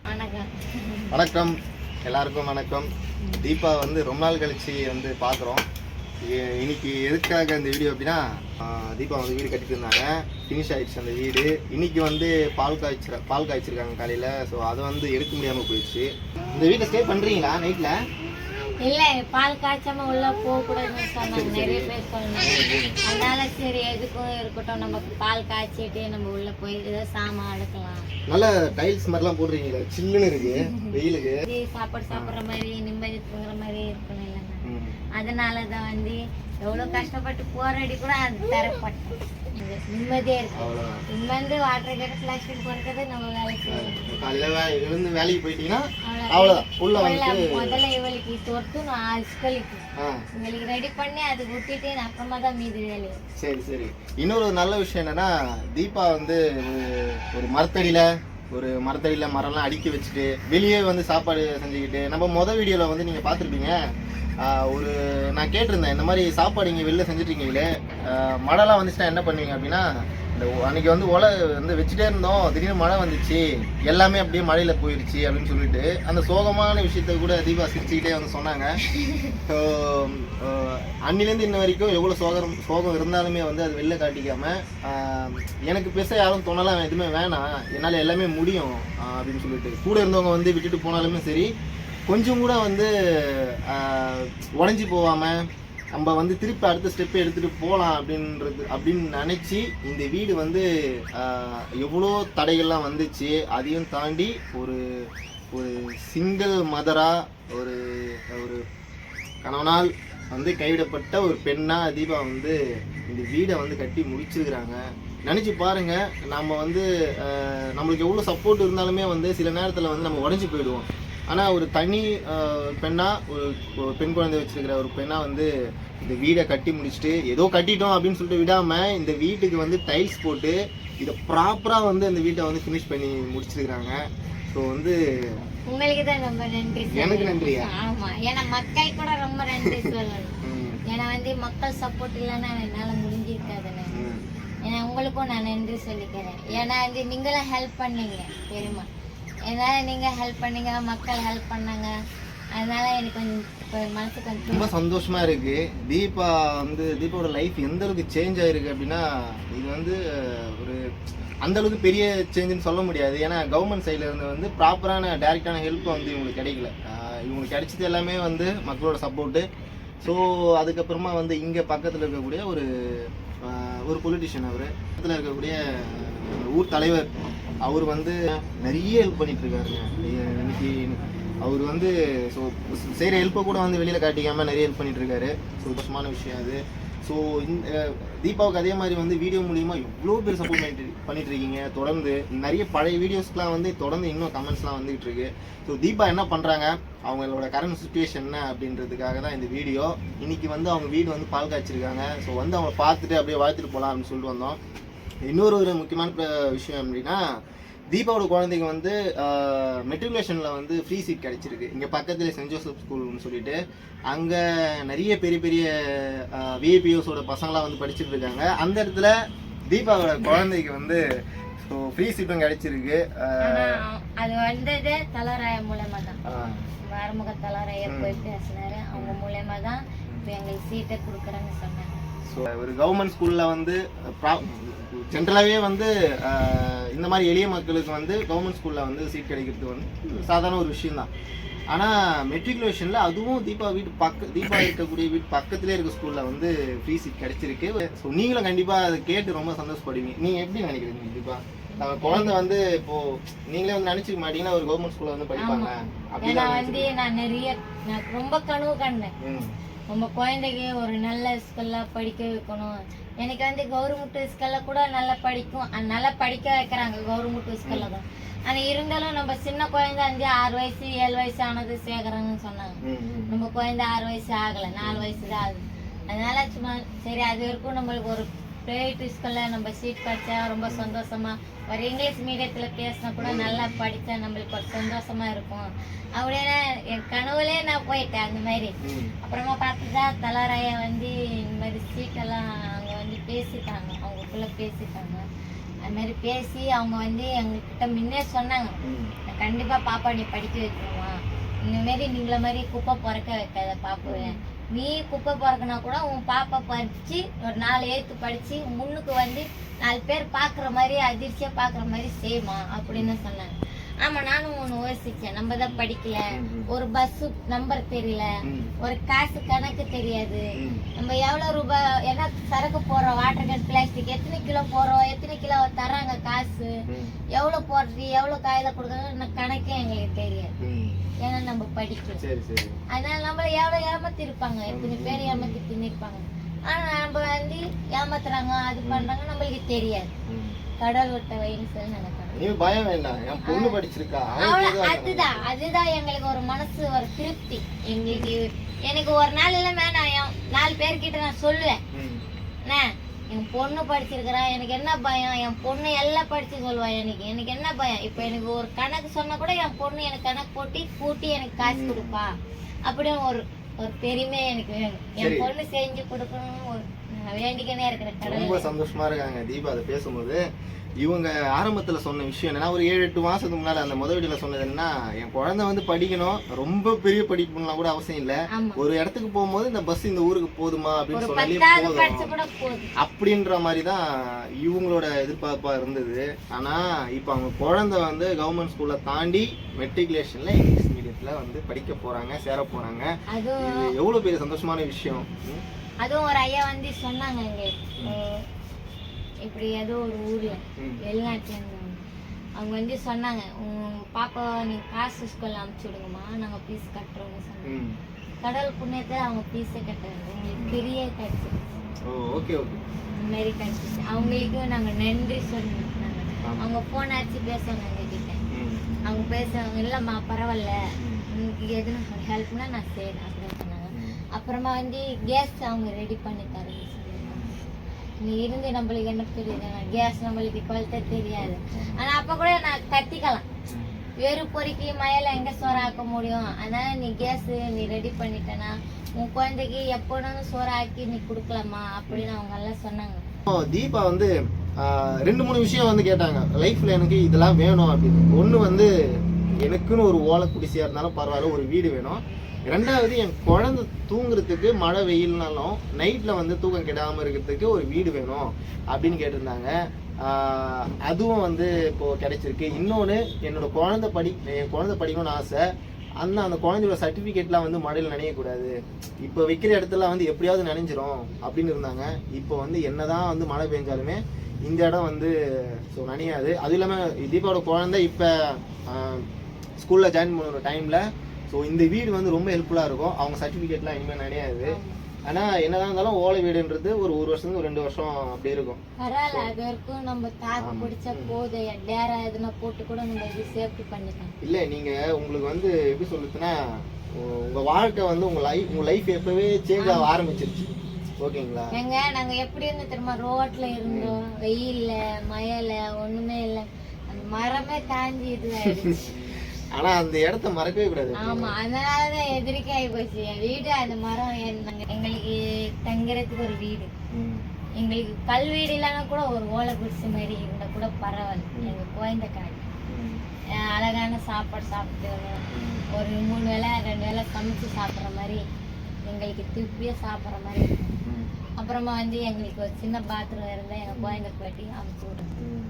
வணக்கம் எல்லாருக்கும் வணக்கம். தீபா வந்து ரொம்ப நாள் கழிச்சு வந்து பார்க்குறோம். இன்னைக்கு எதுக்காக இந்த வீடியோ அப்படின்னா, தீபா வந்து வீடு கட்டிட்டு இருந்தாங்க, ஃபினிஷ் ஆயிடுச்சு அந்த வீடு. இன்னைக்கு வந்து பால் காய்ச்சிருக்காங்க காலையில். ஸோ அதை வந்து எடுக்க முடியாமல் போயிடுச்சு. இந்த வீட்டை ஸ்டே பண்ணுறீங்களா நைட்டில்? இல்ல, பால் காய்ச்சாம உள்ள போக கூடாதுன்னு சொன்னாங்க, நிறைய பேர் சொன்னாங்க. அதனால சரி எதுக்கும் இருக்கட்டும், நம்ம பால் காய்ச்சிட்டு நம்ம உள்ள போய் ஏதோ சாமான் அடுக்கலாம். நல்ல டைல்ஸ் மாதிரிலாம் போடுறீங்களா? சில்லுன்னு இருக்கு வெயிலுக்கு. சாப்பாடு சாப்பிட்ற மாதிரி நிம்மதி தூங்குற மாதிரி இருக்கணும் இல்லைங்க. அதனாலதான் வந்து எவ்வளவு கஷ்டப்பட்டு போராடி கூட அது தரப்பட்டோம். நிம்மதியா இருக்கு. இங்க வந்து வாட்டர் கேட் பிளாஸ்டிக் போடுறது நம்ம வேலை செய்யணும். காலையில எழுந்து வேலைக்கு போயிட்டீங்கன்னா அவ்வளவுதான். உள்ள வந்து முதல்ல இவளுக்கு தொட்டு நான் இவளுக்கு ரெடி பண்ணி அது விட்டுட்டு அப்புறமா தான் மீதி வேலை. சரி சரி. இன்னொரு நல்ல விஷயம் என்னன்னா, தீபா வந்து ஒரு மரத்தடியில மரம்லாம் அடுக்கி வச்சுட்டு வெளியே வந்து சாப்பாடு செஞ்சுக்கிட்டு, நம்ம வீடியோல வந்து நீங்க பார்த்துருப்பீங்க. நான் கேட்டிருந்தேன், இந்த மாதிரி சாப்பாடு இங்கே வெளில செஞ்சுட்ருக்கீங்களே, மழைலாம் வந்துச்சுன்னா என்ன பண்ணுவீங்க அப்படின்னா, அன்றைக்கி வந்து ஒலை வந்து வச்சுட்டே இருந்தோம், திடீர்னு மழை வந்துச்சு, எல்லாமே அப்படியே மழையில் போயிடுச்சு அப்படின்னு சொல்லிட்டு அந்த சோகமான விஷயத்த கூட தீபா சிரிச்சுக்கிட்டே வந்து சொன்னாங்க. ஸோ அன்னிலேருந்து இன்ன வரைக்கும் எவ்வளோ சோகம் இருந்தாலுமே வந்து அது வெளில காட்டிக்காமல், எனக்கு பேச யாரும் தோணலாம் எதுவுமே வேணாம், என்னால் எல்லாமே முடியும் அப்படின்னு சொல்லிட்டு கூட இருந்தவங்க வந்து விட்டுட்டு போனாலுமே சரி, கொஞ்சம் கூட வந்து உடஞ்சி போகாமல் நம்ம வந்து திருப்பி அடுத்த ஸ்டெப்பை எடுத்துகிட்டு போகலாம் அப்படின்னு நினச்சி இந்த வீடு வந்து எவ்வளோ தடைகள்லாம் வந்துச்சு, அதையும் தாண்டி ஒரு சிங்கிள் மதராக ஒரு கணவனால் வந்து கைவிடப்பட்ட ஒரு பெண்ணாக தீபா வந்து இந்த வீடை வந்து கட்டி முடிச்சிருக்கிறாங்க. நினச்சி பாருங்கள், நம்ம வந்து நம்மளுக்கு எவ்வளோ சப்போர்ட் இருந்தாலுமே வந்து சில நேரத்தில் வந்து நம்ம உடஞ்சி போயிடுவோம். ஆனால் ஒரு தனி பெண்ணாக, ஒரு பெண் குழந்தை வச்சுருக்கிற ஒரு பெண்ணாக வந்து இந்த வீடை கட்டி முடிச்சுட்டு, ஏதோ கட்டிட்டோம் அப்படின்னு சொல்லிட்டு விடாமல் இந்த வீட்டுக்கு வந்து டைல்ஸ் போட்டு இதை ப்ராப்பராக வந்து அந்த வீட்டை வந்து ஃபினிஷ் பண்ணி முடிச்சிருக்கிறாங்க. ஸோ வந்து உங்களுக்கு தான் ரொம்ப நன்றி. எனக்கு நன்றியா? ஆமாம், ஏன்னா மக்கள் கூட ரொம்ப நன்றி சொல்லணும். ஏன்னா வந்து மக்கள் சப்போர்ட் இல்லைன்னா என்னால் முடிஞ்சிருக்காதுன்னு. ஏன்னா உங்களுக்கும் நான் நன்றி சொல்லிக்கிறேன். ஏன்னா வந்து நீங்களும் ஹெல்ப் பண்ணீங்க தெரியுமா, அதனால நீங்கள் ஹெல்ப் பண்ணீங்க, மக்கள் ஹெல்ப் பண்ணாங்க. அதனால எனக்கு கொஞ்சம் மனசு கொஞ்சம் ரொம்ப சந்தோஷமாக இருக்குது. தீபாவோட லைஃப் எந்த அளவுக்கு சேஞ்ச் ஆகிருக்கு அப்படின்னா, இது வந்து ஒரு அந்தளவுக்கு பெரிய சேஞ்சுன்னு சொல்ல முடியாது. ஏன்னா கவர்மெண்ட் சைடில் இருந்து வந்து ப்ராப்பரான டைரெக்டான ஹெல்ப் வந்து இவங்களுக்கு கிடைக்கல. இவங்களுக்கு கிடைச்சது எல்லாமே வந்து மக்களோட சப்போர்ட்டு. ஸோ அதுக்கப்புறமா வந்து இங்கே பக்கத்தில் இருக்கக்கூடிய ஒரு பொலிட்டிஷியன், அவர் பக்கத்தில் இருக்கக்கூடிய ஊர் தலைவர், அவர் வந்து நிறைய ஹெல்ப் பண்ணிட்டு இருக்காருங்க. இன்னைக்கு அவர் வந்து ஸோ செய்கிற ஹெல்ப்பை கூட வந்து வெளியில் காட்டிக்காமல் நிறைய ஹெல்ப் பண்ணிட்டு இருக்காரு. சந்தோஷமான விஷயம் அது. ஸோ இந்த தீபாவுக்கு அதே மாதிரி வந்து வீடியோ மூலிமா எவ்வளோ பேர் சப்போர்ட் பண்ணிட்டு இருக்கீங்க. தொடர்ந்து நிறைய பழைய வீடியோஸ்க்கெலாம் வந்து தொடர்ந்து இன்னும் கமெண்ட்ஸ்லாம் வந்துகிட்டு இருக்கு. ஸோ தீபா என்ன பண்ணுறாங்க, அவங்களோட கரண்ட் சுச்சுவேஷன் என்ன அப்படின்றதுக்காக தான் இந்த வீடியோ. இன்னைக்கு வந்து அவங்க வீடு வந்து பால் காய்ச்சிருக்காங்க. ஸோ வந்து அவங்கள பார்த்துட்டு அப்படியே வாழ்த்துட்டு போகலாம் அப்படின்னு சொல்லிட்டு வந்தோம். இன்னொரு முக்கியமான விஷயம் அப்படின்னா, தீபாவோட குழந்தைங்க வந்து மெட்ரிகுலேஷனில் வந்து ஃப்ரீ சீட் கிடச்சிருக்கு. இங்கே பக்கத்தில் சென்ட் ஜோசப் ஸ்கூல்னு சொல்லிட்டு, அங்கே நிறைய பெரிய விஐபிஓஸோட பசங்களாம் வந்து படிச்சுட்டு இருக்காங்க. அந்த இடத்துல தீபாவோட குழந்தைக்கு வந்து ஸோ ஃப்ரீ சீட்டும் கிடச்சிருக்கு. அது வந்தது தலராய மூலமாக தான், ஆறுமுக தலராய போய் பேசினாரு, அவங்க மூலமாக தான் இப்போ எங்களுக்கு சீட்டை கொடுக்குறேன்னு சொன்னாங்க. ஸோ ஒரு கவர்மெண்ட் ஸ்கூலில் வந்து ஜென்ரலாகவே வந்து இந்த மாதிரி எளிய மக்களுக்கு வந்து கவர்மெண்ட் ஸ்கூலில் வந்து சீட் கிடைக்கிறது வந்து சாதாரண ஒரு விஷயந்தான். ஆனால் மெட்ரிகுலேஷனில் அதுவும் தீபா இருக்கக்கூடிய வீட்டு பக்கத்துலேயே இருக்க ஸ்கூலில் வந்து ஃப்ரீ சீட் கிடைச்சிருக்கு. ஸோ நீங்களும் கண்டிப்பாக அதை கேட்டு ரொம்ப சந்தோஷப்படுவீங்க. நீங்கள் எப்படி நினைக்கிறீங்க தீபா? நம்ம குழந்தை வந்து இப்போது நீங்களே வந்து நினச்சிக்க மாட்டீங்கன்னா ஒரு கவர்மெண்ட் ஸ்கூலில் வந்து படிப்பாங்க அப்படின்னா வந்து நான் ரொம்ப கனவு கண்டேன், நம்ம குழந்தைக்கு ஒரு நல்ல ஸ்கூலில் படிக்க வைக்கணும். எனக்கு வந்து கவர்மெண்ட் ஸ்கூலில் கூட நல்லா படிக்க வைக்கிறாங்க கவர்மெண்ட் ஸ்கூலில் தான். ஆனால் இருந்தாலும் நம்ம சின்ன குழந்தை 6 வயசு 7 வயசு ஆனது சேர்க்குறாங்கன்னு சொன்னாங்க. நம்ம குழந்தை 6 வயசு ஆகலை, 4 வயசு தான் ஆகுது. அதனால சும்மா சரி அது வரைக்கும் நம்மளுக்கு ஒரு ப்ரைவேட் ஸ்கூலில் நம்ம சீட் படித்தா ரொம்ப சந்தோஷமாக, ஒரு இங்கிலீஷ் மீடியத்தில் பேசினா கூட நல்லா படித்தா நம்மளுக்கு ஒரு சந்தோஷமாக இருக்கும் அப்படின்னா என் கனவுலே நான் போயிட்டேன் அந்த மாதிரி. அப்புறமா பார்த்துட்டா தலராயா வந்து இந்த மாதிரி சீட்டெல்லாம் அங்கே வந்து பேசிட்டாங்க, அவங்களுக்குள்ளே பேசிட்டாங்க. அது மாதிரி பேசி அவங்க வந்து எங்ககிட்ட முன்னே சொன்னாங்க, கண்டிப்பா பாப்பா நீ படிக்க வைக்கணுமா, இந்த மாதிரி நீங்கள மாதிரி குப்பை பொறக்க வைக்காத பாப்புவேன். நீ குப்பை பொறக்கினா கூட உன் பாப்பா பறிச்சு ஒரு 4 எழுத்து படிச்சு முன்னுக்கு வந்து 4 பேர் பாக்குற மாதிரி அதிர்ச்சியா பாக்குற மாதிரி செய்யுமா அப்படின்னு சொன்னாங்க. ஆமா நானும் ஒண்ணு யோசிச்சேன். நம்ம தான் படிக்கல, ஒரு பஸ் நம்பர் தெரியல, ஒரு காசு கணக்கு தெரியாது, நம்ம எவ்வளவு ரூபாய் ஏன்னா சரக்கு போடுறோம், வாட்டர் கேன் பிளாஸ்டிக் எத்தனை கிலோ போடுறோம், எத்தனை கிலோ தராங்க காசு, எவ்வளவு போடுறது, எவ்வளவு காயில கொடுக்குறது கணக்கே எங்களுக்கு தெரியாது. ஏன்னா நம்ம படிக்கல. அதனால நம்மள எவ்வளவு ஏமாத்தி இருப்பாங்க, எத்தனை பேர் ஏமாத்தி தின்னிருப்பாங்க. ஆனா நம்ம வந்து ஏமாத்துறாங்க, அது பண்றாங்க, நம்மளுக்கு தெரியாது. கடல் விட்ட வயின்னு சொல்லி நினைப்பாங்க. பயம் வேண்டாம், என் பொண்ணு படிச்சிருக்கா. அதுதான் எங்களுக்கு ஒரு மனசு ஒரு திருப்தி. எங்களுக்கு எனக்கு ஒரு நாள் இல்ல நான் 4 பேர்கிட்ட நான் சொல்லுவேன், என் பொண்ணு படிச்சிருக்கிறா, எனக்கு என்ன பயம், என் பொண்ணு எல்லாம் படிச்சு சொல்லுவா, எனக்கு என்ன பயம். இப்ப எனக்கு ஒரு கணக்கு சொன்னா கூட என் பொண்ணு எனக்கு கணக்கு போட்டு கூட்டி எனக்கு காசு கொடுப்பா அப்படின்னு ஒரு பெருமை எனக்கு வேணும். என் பொண்ணு செஞ்சு கொடுக்கணும் வேண்டிக்கனே இருக்கிற. ரொம்ப சந்தோஷமா இருக்காங்க தீபா அதை பேசும்போது. இவங்க ஆரம்பத்துல சொன்ன விஷயம் என்னன்னா, ஒரு 7-8 மாசத்துக்கு முன்னாடி அந்த முதல் வீடியோல சொன்னது என்னன்னா, என் குழந்தை வந்து படிக்கணும், ரொம்ப பெரிய படிக்கணும்லாம் கூட அவசியம் இல்ல, ஒரு இடத்துக்கு போகும்போது இந்த பஸ் இந்த ஊருக்கு போதுமா அப்படின்னு சொன்னாலே போதும் அப்படின்ற மாதிரி தான் இவங்களோட எதிர்பார்ப்பா இருந்தது. ஆனா இப்ப அவங்க குழந்தை வந்து கவர்மெண்ட் ஸ்கூல்ல தாண்டி மெட்ரிகுலேஷன்ல இங்கிலீஷ் மீடியத்துல வந்து படிக்க போறாங்க, சேர போறாங்க. இது எவ்வளவு பெரிய சந்தோஷமான விஷயம். அதுவும் ஒரு ஐயா வந்து சொன்னாங்க, இப்படி ஏதோ ஒரு ஊர்ல வெளிநாட்டுல இருந்தாங்க, அவங்க வந்து சொன்னாங்க, பாப்பா நீங்க காசு ஸ்கூல்ல அனுப்பிச்சு விடுங்கம்மா, நாங்க ஃபீஸ் கட்டுறோம்னு சொன்னாங்க. கடல் புண்ணியத்தை அவங்க ஃபீஸை கட்டுறாங்க, எங்களுக்கு பெரிய கிடைச்சிருக்கு, இந்த மாதிரி கிடைச்சிச்சு. அவங்களுக்கு நாங்க நன்றி சொன்னாங்க. அவங்க போன் அடிச்சு பேசுவாங்க எங்ககிட்ட, அவங்க பேசுவாங்க, இல்லம்மா பரவாயில்ல உங்களுக்கு எதுனா ஹெல்ப்னா நான் செய்யறேன் அப்படின்னு சொன்னாங்க. அப்புறமா வந்து கேஸ் அவங்க ரெடி பண்ணி தரேன்னு சொல்லியிருந்தாங்க. நீ இருந்து நம்மளுக்கு என்ன தெரியுது, கேஸ் நம்மளுக்கு குவாலிட்டி தெரியாது, ஆனா அப்ப கூட நான் கத்திக்கலாம், வெறும் பொறுக்கி மழையில எங்க சோறு ஆக்க முடியும், அதனால நீ கேஸ் நீ ரெடி பண்ணிட்டேன்னா உன் குழந்தைக்கு எப்போனாலும் சோறு ஆக்கி நீ கொடுக்கலாமா அப்படின்னு அவங்க எல்லாம் சொன்னாங்க. தீபா வந்து 2-3 விஷயம் வந்து கேட்டாங்க லைஃப்ல, எனக்கு இதெல்லாம் வேணும் அப்படின்னு. ஒண்ணு வந்து எனக்குன்னு ஒரு ஓலை குடிசையா இருந்தாலும் பரவாயில்ல, ஒரு வீடு வேணும். 2வது என் குழந்தை தூங்குறதுக்கு மழை வெயில்னாலும் நைட்ல வந்து தூக்கம் கெடாம இருக்கிறதுக்கு ஒரு வீடு வேணும் அப்படின்னு கேட்டிருந்தாங்க. அதுவும் வந்து இப்போ கிடைச்சிருக்கு. இன்னொன்று என் குழந்தை படிக்கணும்னு ஆசை, அந்த குழந்தையோட சர்டிஃபிகேட்லாம் வந்து மழையில் நனையக்கூடாது, இப்போ வைக்கிற இடத்துல வந்து எப்படியாவது நனைஞ்சிரும் அப்படின்னு இருந்தாங்க. இப்போ வந்து என்னதான் வந்து மழை பெஞ்சாலுமே இந்த இடம் வந்து ஸோ நனையாது. அதுவும் இல்லாமல் தீபாவோட குழந்தை இப்போ ஸ்கூலில் ஜாயின் பண்ணுற டைமில் ஸோ இந்த வீடு வந்து ரொம்ப ஹெல்ப்ஃபுல்லாக இருக்கும். அவங்க சர்டிஃபிகேட்லாம் இனிமேல் நினையாது. ஆனால் என்னதான் இருந்தாலும் ஓலை வீடுன்றது ஒரு வருஷத்துக்கு 2 வருஷம் அப்படி இருக்கும். பரவாயில்ல, அது வரைக்கும் நம்ம தாக்கு பிடிச்ச போது டேரா எதுனா போட்டு கூட நம்ம இது சேஃப்டி பண்ணிக்கலாம். இல்லை நீங்கள் உங்களுக்கு வந்து எப்படி சொல்லுதுன்னா, உங்கள் வாழ்க்கை வந்து உங்கள் லைஃப் எப்போவே சேஞ்ச் ஆக ஆரம்பிச்சிருச்சு. ஓகேங்களா? நாங்க எப்படி இருந்து தெரியுமா, ரோட்ல இருந்தோம், வெயில்ல மழையில ஒண்ணுமே இல்லை, அந்த மரமே காஞ்சி இதுவாயிடுச்சு. ஆனா அந்த இடத்த மறக்கவே கூடாது. ஆமா, அதனாலதான் எதிர்க்க ஆகி போச்சு என் வீடு. அந்த மரம் எங்களுக்கு தங்குறதுக்கு ஒரு வீடு, எங்களுக்கு கல் வீடு இல்லைன்னா கூட ஒரு ஓலை குடிசை மாதிரி இருந்தா கூட பரவாயில்ல. எங்க குழந்தை காடு அழகான சாப்பாடு சாப்பிட்டு ஒரு 3 வேளை 2 வேளை சமைச்சு சாப்பிட்ற மாதிரி எங்களுக்கு திருப்பியா சாப்பிட்ற மாதிரி இருக்கும். அப்புறமா வந்து எங்களுக்கு ஒரு சின்ன பாத்ரூம் இருந்தா எங்க குழந்தை போயிட்டு அமுச்சு விடுறோம்.